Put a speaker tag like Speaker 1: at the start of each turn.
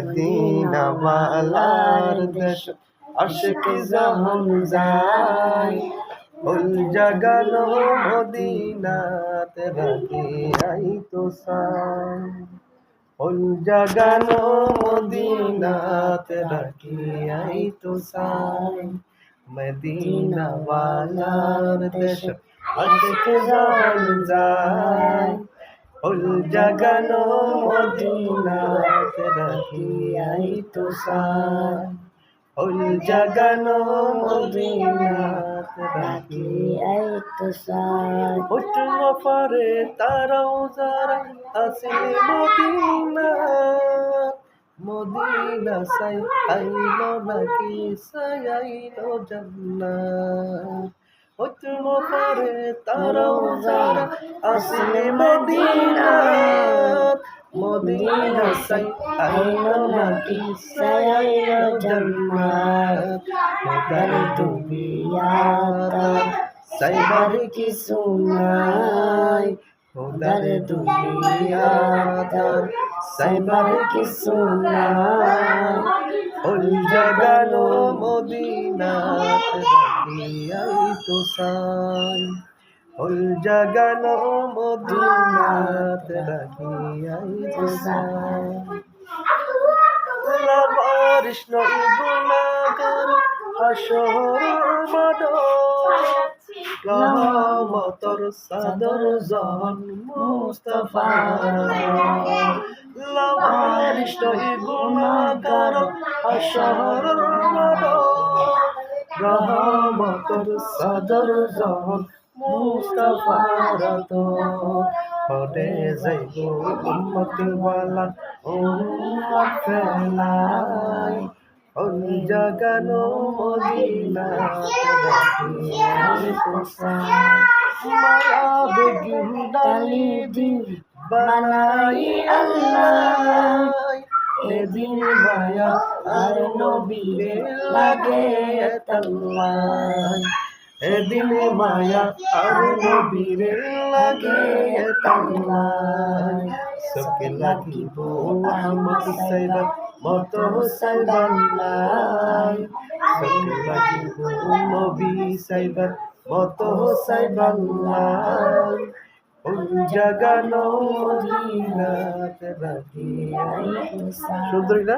Speaker 1: Medina ওয়ালার দেশ আশিক যখন যায় ফুল জাগানো মদিনাতে রাখিয়াই তো সাই ফুল জাগানো মদিনাতে রাখিয়াই তো সাই মদিনা ওয়ালার দেশ আশিক যখন যায় ফুল জাগানো মদিনাতে রাখিয়াই তো সাই ফুল জাগানো মদিনাতে রাখিয়াই তো সাই উঠল পরে তারাও যারা আসলে মদিনা মদিনা সাই আইলো নাকি সাই আইলো জান্নাত উঠল পরে তারাও যারা আসলে মদিনা মদিনা সাই আইলো নাকি সাই আইলো জান্নাত মদার দুনিয়াটা সাইবার কি সুনাই মদার দুনিয়াটা সাইবার কি সুনাই ফুল জাগানো মদিনাতে রাখিয়াই তো সাই ফুল জাগানো মদিনাতে রাখিয়াই তো সাই লাবারিশ নয় গুনাহগার হাসর মাঠ রহমতের সাদর জান মুস্তাফার লাবারিশ নয় গুনাহগার হাসর মাঠ রহমতের সাদর জান মুস্তাফার তো হরে যাইব উম্মত ওয়ালা উম্মত ফেলাই ফুল জাগানো মদিনাতে রাখিয়াই তো সাই মায়া বেগিন ডালি দিন বানাই আল্লাহ এদিন মায়া আর নবীরে লাগে তাল্লাই এদিন মায়া আর নবীরে লাগে তাল্লাই সবকে লাগিব আহমদ সাইবার মতো সাইবার নাই সবকে লাগিব নবী সাইবার মতো সাইবার নাই ফুল জাগানো মদিনাতে রাখিয়াই তো সাই সুন্দরী না